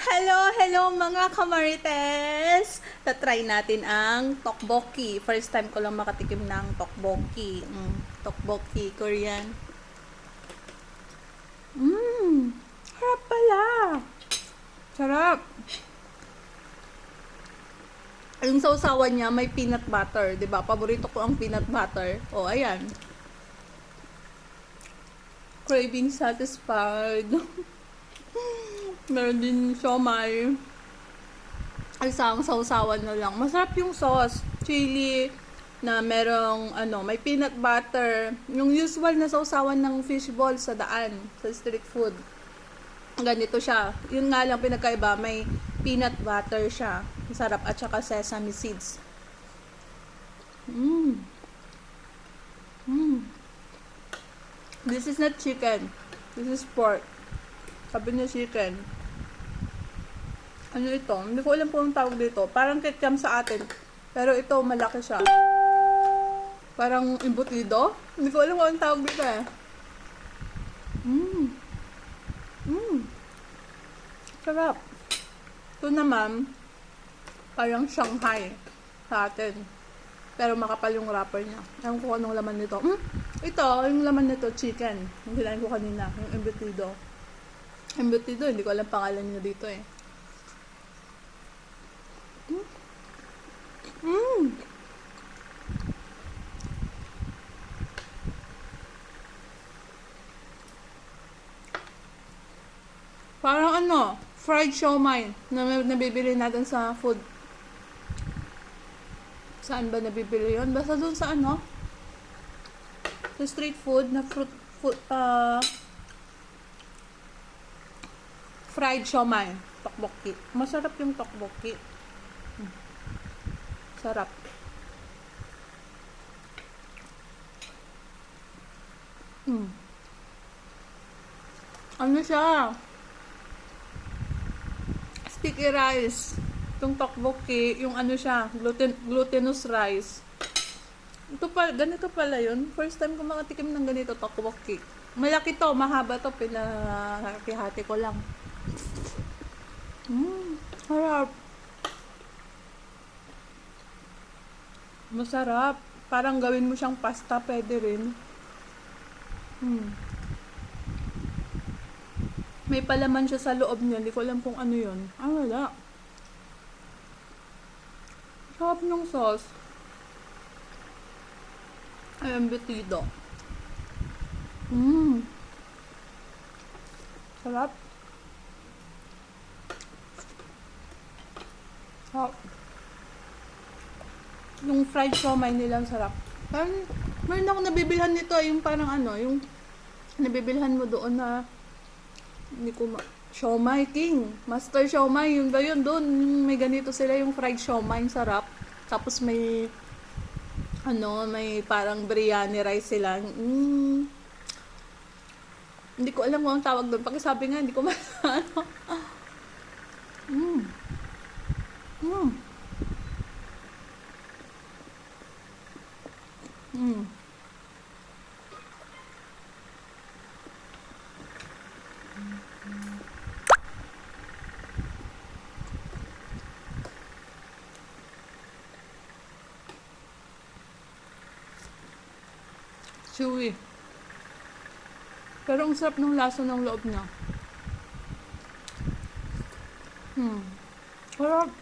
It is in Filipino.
Hello mga kamarites! Tatry natin ang tteokbokki. First time ko lang makatikim ng tteokbokki. Tteokbokki, Korean. Sarap pala! Sarap! Yung sausawan niya may peanut butter, 'di ba? Paborito ko ang peanut butter. Oh, ayan. Craving satisfied. Meron din siomai. Isang sausawan na lang. Masarap yung sauce. Chili na merong may peanut butter. Yung usual na sausawan ng fishball sa daan, sa street food. Ganito siya. Yun nga lang pinagkaiba, may peanut butter siya. Masarap at saka sesame seeds. This is not chicken. This is pork. Sabi niya chicken. Ano ito? Hindi ko alam kung tawag dito. Parang kikiam sa atin. Pero ito, malaki siya. Parang embutido. Hindi ko alam kung ang tawag dito eh. Sarap. Ito naman, parang Shanghai sa atin. Pero makapal yung wrapper niya. Ewan ko anong laman nito. Ito, yung laman nito, chicken. Yung kinain ko kanina, yung embutido. Embutido, hindi ko alam pangalan niya dito eh. Parang fried siomai na nabibili natin sa food. Saan ba nabibili yun? Basta dun sa sa street food na fried siomai. Tteokbokki. Masarap yung tteokbokki. Sarap. Ano siya? Sticky rice. Itong tteokbokki, yung siya, glutinous rice. Ito pa, ganito pala yun. First time ko makatikim ng ganito, tteokbokki. Malaki to, mahaba to, pinahati-hati ko lang. Sarap. Masarap. Parang gawin mo siyang pasta, pwede rin. May palaman siya sa loob niya. Hindi ko alam kung ano yun. Wala. Sarap ng sauce. Ay, embutido. Sarap. Sarap. Yung fried siomai nilang sarap. Parang, meron ako nabibilhan nito. Yung parang yung nabibilhan mo doon na hindi ko siomai king. Master siomai. Yun ba yun doon? May ganito sila yung fried siomai. Sarap. Tapos may may parang biryani rice sila. Hindi ko alam kung ang tawag doon. Pakisabi nga, hindi ko chewy. Pero ang sarap ng lasa ng loob niya. Sarap.